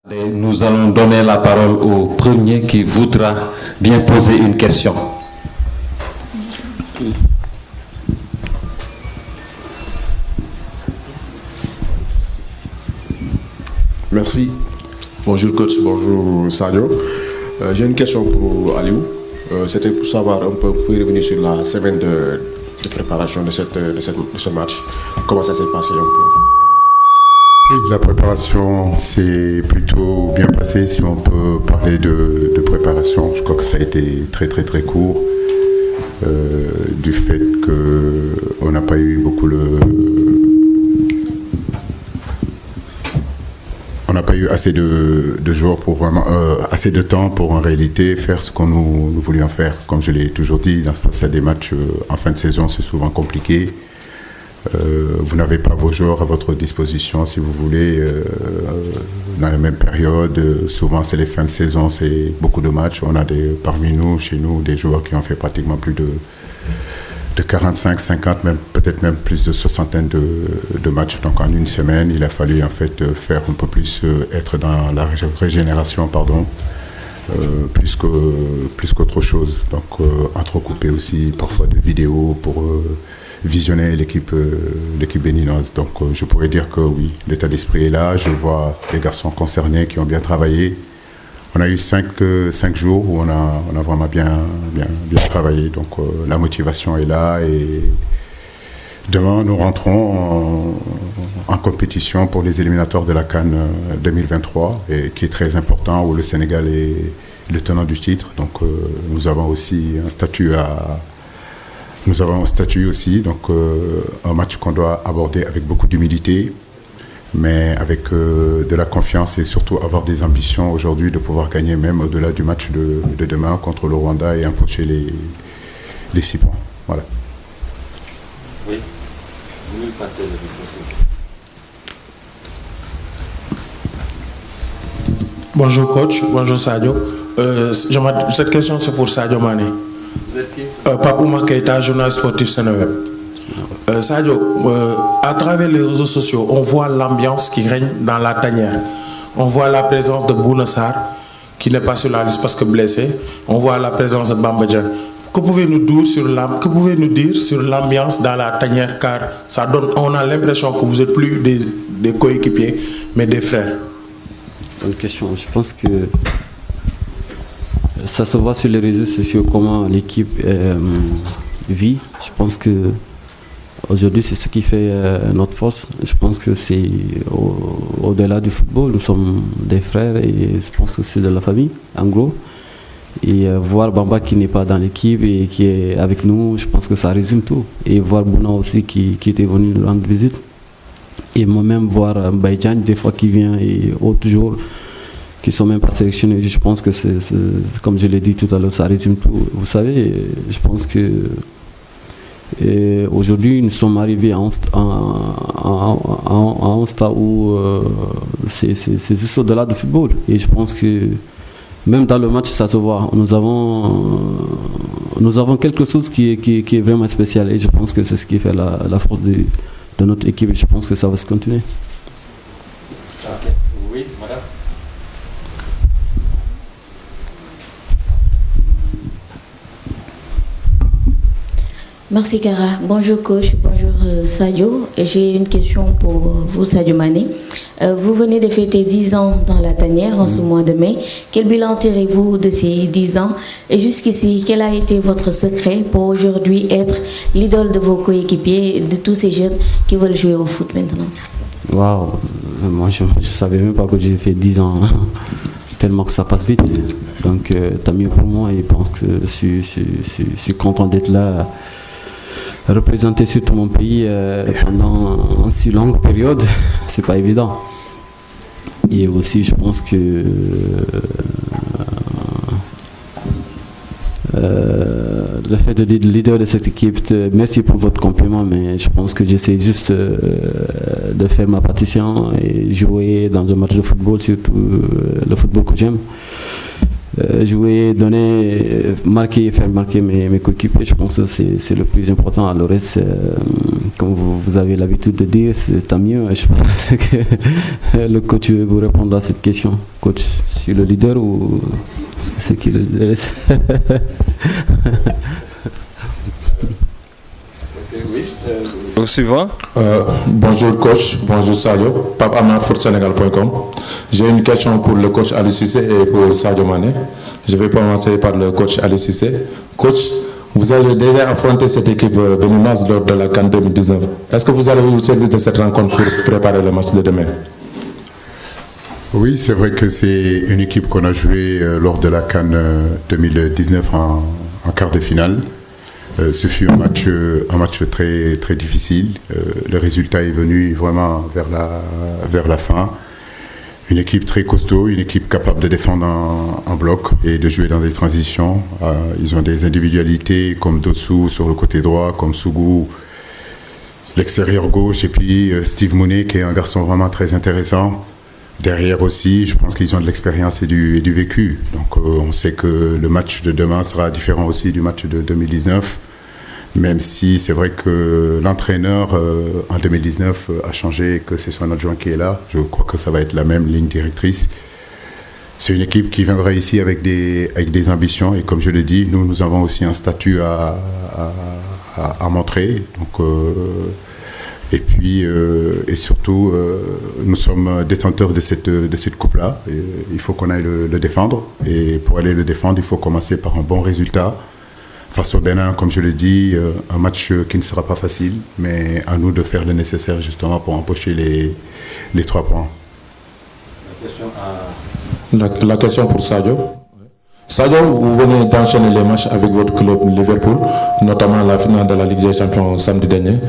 Nous allons donner la parole au premier qui voudra bien poser une question. Merci. Bonjour coach, bonjour Sadio. J'ai une question pour Aliou. C'était pour savoir un peu, vous pouvez revenir sur la semaine de préparation de ce match. Comment ça s'est passé un peu? Oui, la préparation s'est plutôt bien passée, si on peut parler de préparation. Je crois que ça a été très court, du fait qu'on n'a pas eu on n'a pas eu assez de jours pour vraiment, assez de temps pour en réalité faire ce qu'on nous voulions faire. Comme je l'ai toujours dit, face à des matchs en fin de saison, c'est souvent compliqué. Vous n'avez pas vos joueurs à votre disposition, si vous voulez, dans la même période. Souvent, c'est les fins de saison, c'est beaucoup de matchs. On a parmi nous, chez nous, des joueurs qui ont fait pratiquement plus de 45, 50, peut-être même plus de soixantaine de matchs. Donc, en une semaine, il a fallu en fait faire un peu plus, être dans la régénération, plus qu'autre chose. Donc, entrecouper aussi parfois de vidéos pour visionner l'équipe béninoise. Donc je pourrais dire que oui, l'état d'esprit est là. Je vois les garçons concernés qui ont bien travaillé. On a eu 5 jours où on a vraiment bien travaillé. Donc la motivation est là et demain nous rentrons en compétition pour les éliminatoires de la CAN 2023 et qui est très important, où le Sénégal est le tenant du titre. Donc nous avons aussi un statut aussi, donc un match qu'on doit aborder avec beaucoup d'humilité, mais avec de la confiance et surtout avoir des ambitions aujourd'hui de pouvoir gagner même au-delà du match de demain contre le Rwanda et empocher les 6 points. Voilà. Oui, vous nous passez le micro. Bonjour coach, bonjour Sadio. Cette question c'est pour Sadio Mané. Vous êtes qui? Pape Oumar Keïta, journaliste sportif Seneweb. Sadio, à travers les réseaux sociaux, on voit l'ambiance qui règne dans la tanière. On voit la présence de Bouna Sarr, qui n'est pas sur la liste parce que blessé. On voit la présence de Bamba Dieng. Que pouvez-vous nous dire sur l'ambiance dans la tanière, car on a l'impression que vous n'êtes plus des coéquipiers, mais des frères. Bonne question. Je pense que ça se voit sur les réseaux sociaux comment l'équipe vit. Je pense que aujourd'hui c'est ce qui fait notre force. Je pense que c'est au-delà du football, nous sommes des frères et je pense que c'est de la famille en gros. Et voir Bamba qui n'est pas dans l'équipe et qui est avec nous, je pense que ça résume tout. Et voir Bouna aussi qui était venu rendre visite. Et moi-même voir Mbaye des fois qui vient et autres jours qui ne sont même pas sélectionnés. Je pense que c'est, comme je l'ai dit tout à l'heure, ça résume tout. Vous savez, je pense que aujourd'hui nous sommes arrivés à un stade où c'est juste au-delà du football. Et je pense que même dans le match, ça se voit. Nous avons quelque chose qui est vraiment spécial. Et je pense que c'est ce qui fait la force de notre équipe. Je pense que ça va se continuer. Okay. Oui, madame. Merci Kara. Bonjour coach, bonjour Sadio. J'ai une question pour vous Sadio Mané. Vous venez de fêter 10 ans dans la tanière en ce mois de mai. Quel bilan tirez-vous de ces 10 ans? Et jusqu'ici, quel a été votre secret pour aujourd'hui être l'idole de vos coéquipiers et de tous ces jeunes qui veulent jouer au foot maintenant? Waouh, moi je ne savais même pas que j'ai fait 10 ans, tellement que ça passe vite. Donc tant mieux pour moi et je pense que je suis content d'être là, représenter surtout mon pays pendant une si longue période, c'est pas évident. Et aussi je pense que le fait de être leader de cette équipe, merci pour votre compliment, mais je pense que j'essaie juste de faire ma partition et jouer dans un match de football, surtout le football que j'aime. jouer, donner, marquer et faire marquer mes coéquipiers. Je pense que c'est le plus important. Le reste, comme vous avez l'habitude de dire, c'est tant mieux. Je pense que le coach veut vous répondre à cette question. Coach, je suis le leader ou c'est qui le leader? Suivant. Bonjour coach, bonjour Sadio, Pape Amar pour Sénégal.com. J'ai une question pour le coach Ali Cissé et pour Sadio Mané. Je vais commencer par le coach Ali Cissé. Coach, vous avez déjà affronté cette équipe béninoise lors de la CAN 2019. Est-ce que vous allez vous servir de cette rencontre pour préparer le match de demain? Oui, c'est vrai que c'est une équipe qu'on a jouée lors de la CAN 2019 en quart de finale. Ce fut un match très, très difficile. Le résultat est venu vraiment vers la fin. Une équipe très costaud, une équipe capable de défendre en bloc et de jouer dans des transitions. Ils ont des individualités comme Dossou sur le côté droit, comme Sougou, l'extérieur gauche, et puis Steve Mounet qui est un garçon vraiment très intéressant. Derrière aussi, je pense qu'ils ont de l'expérience et du vécu. Donc on sait que le match de demain sera différent aussi du match de 2019. Même si c'est vrai que l'entraîneur en 2019 a changé, que c'est son adjoint qui est là. Je crois que ça va être la même ligne directrice. C'est une équipe qui viendra ici avec des ambitions. Et comme je l'ai dit, nous avons aussi un statut à montrer. Donc, et puis, et surtout, nous sommes détenteurs de cette coupe-là. Il faut qu'on aille le défendre. Et pour aller le défendre, il faut commencer par un bon résultat. Face au Bénin, comme je l'ai dit, un match qui ne sera pas facile, mais à nous de faire le nécessaire justement pour empocher les 3 points. La question pour Sadio. Sadio, vous venez d'enchaîner les matchs avec votre club Liverpool, notamment la finale de la Ligue des Champions samedi dernier.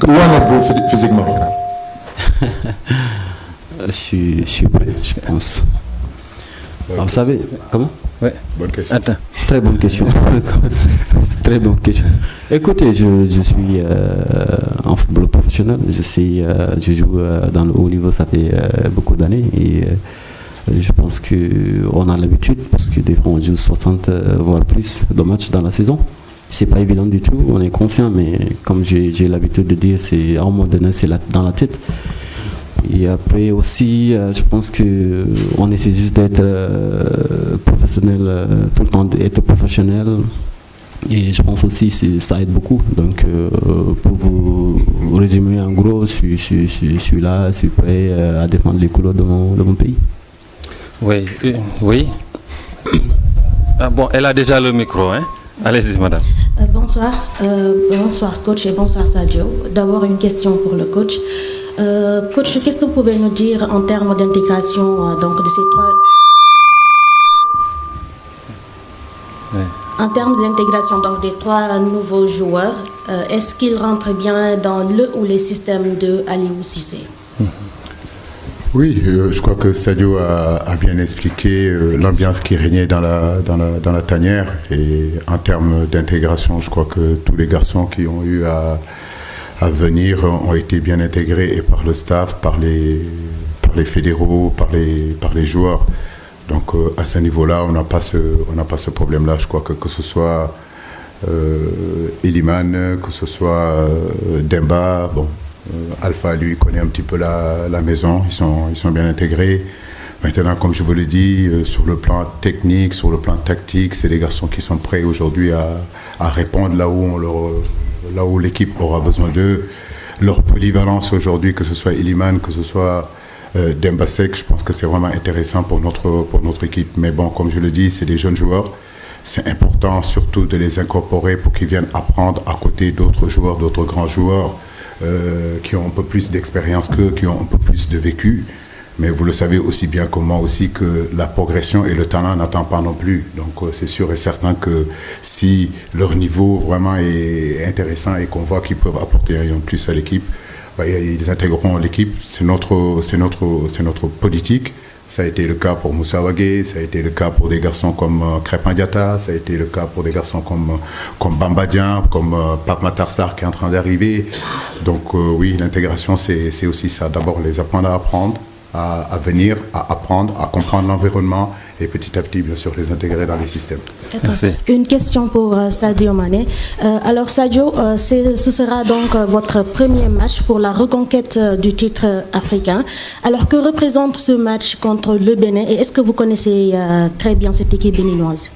Où en êtes-vous physiquement? Je suis prêt, je pense. Vous savez, comment? Ouais. Bonne question. Attends, très bonne question. Très bonne question. Écoutez, je suis en football professionnel. Je joue dans le haut niveau, ça fait beaucoup d'années. Et je pense qu'on a l'habitude, parce que des fois on joue 60 voire plus de matchs dans la saison. C'est pas évident du tout, on est conscient, mais comme j'ai l'habitude de dire, c'est à un moment donné, c'est dans la tête. Et après aussi, je pense qu'on essaie juste d'être professionnel, tout le temps d'être professionnel. Et je pense aussi que ça aide beaucoup. Donc, pour vous résumer en gros, je suis là, je suis prêt à défendre les couleurs de mon pays. Oui, oui. Ah bon, elle a déjà le micro, hein? Allez-y, madame. Bonsoir. Bonsoir, coach, et bonsoir, Sadio. D'abord, une question pour le coach. Coach, qu'est-ce que vous pouvez nous dire en termes d'intégration donc de ces 3... Oui. En termes d'intégration donc des 3 nouveaux joueurs, est-ce qu'ils rentrent bien dans le ou les systèmes de Aliou Cissé? Oui, je crois que Sadio a bien expliqué l'ambiance qui régnait dans la tanière. Et en termes d'intégration, je crois que tous les garçons qui ont eu à venir ont été bien intégrés et par le staff, par les fédéraux, par les joueurs. Donc à ce niveau-là, on n'a pas ce problème-là. Je crois que ce soit Iliman, que ce soit Demba, bon, Alpha lui connaît un petit peu la maison, ils sont bien intégrés. Maintenant, comme je vous l'ai dit, sur le plan technique, sur le plan tactique, c'est des garçons qui sont prêts aujourd'hui à répondre là où l'équipe aura besoin d'eux. Leur polyvalence aujourd'hui, que ce soit Iliman, que ce soit Dembasek, je pense que c'est vraiment intéressant pour notre équipe. Mais bon, comme je le dis, c'est des jeunes joueurs. C'est important surtout de les incorporer pour qu'ils viennent apprendre à côté d'autres joueurs, d'autres grands joueurs qui ont un peu plus d'expérience qu'eux, qui ont un peu plus de vécu. Mais vous le savez aussi bien que moi aussi que la progression et le talent n'attendent pas non plus. Donc c'est sûr et certain que si leur niveau vraiment est intéressant et qu'on voit qu'ils peuvent apporter un plus à l'équipe, bah, ils intégreront l'équipe. C'est notre politique. Ça a été le cas pour Moussa Wagué, ça a été le cas pour des garçons comme Crépin Diatta, ça a été le cas pour des garçons comme Bamba Dieng, comme Pape Matar Sarr qui est en train d'arriver. Donc oui, l'intégration c'est aussi ça. D'abord les apprendre à apprendre, à venir, à apprendre, à comprendre l'environnement et petit à petit, bien sûr, les intégrer dans les systèmes. Merci. Une question pour Sadio Mané. Alors Sadio, ce sera donc votre premier match pour la reconquête du titre africain. Alors que représente ce match contre le Bénin et est-ce que vous connaissez très bien cette équipe béninoise?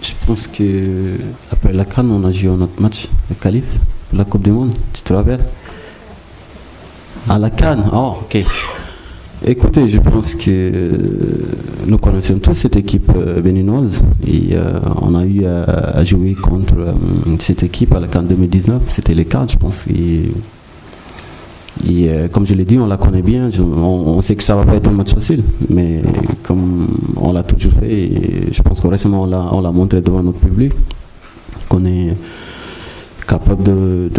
Je pense qu'après la CAN, on a joué notre match, le qualif, la Coupe du Monde, tu te rappelles? À la CAN, oh ok. Écoutez, je pense que nous connaissons tous cette équipe béninoise et on a eu à jouer contre cette équipe à la CAN 2019, c'était les cadres, je pense. Et comme je l'ai dit, on la connaît bien, on sait que ça ne va pas être un match facile, mais comme on l'a toujours fait, et je pense que récemment on l'a montré devant notre public, qu'on est capable de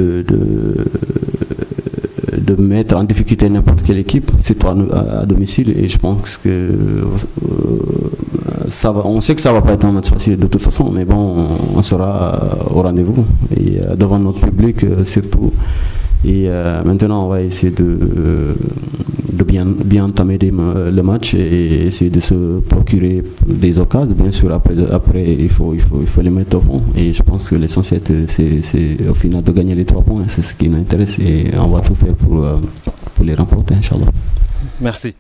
mettre en difficulté n'importe quelle équipe, surtout à domicile, et je pense que on sait que ça ne va pas être un match facile de toute façon, mais bon, on sera au rendez-vous, et devant notre public surtout. Et maintenant, on va essayer de bien entamer le match et essayer de se procurer des occasions. Bien sûr, après il faut les mettre au fond. Et je pense que l'essentiel, c'est au final de gagner les 3 points. C'est ce qui nous intéresse et on va tout faire pour les remporter, Inch'Allah. Merci.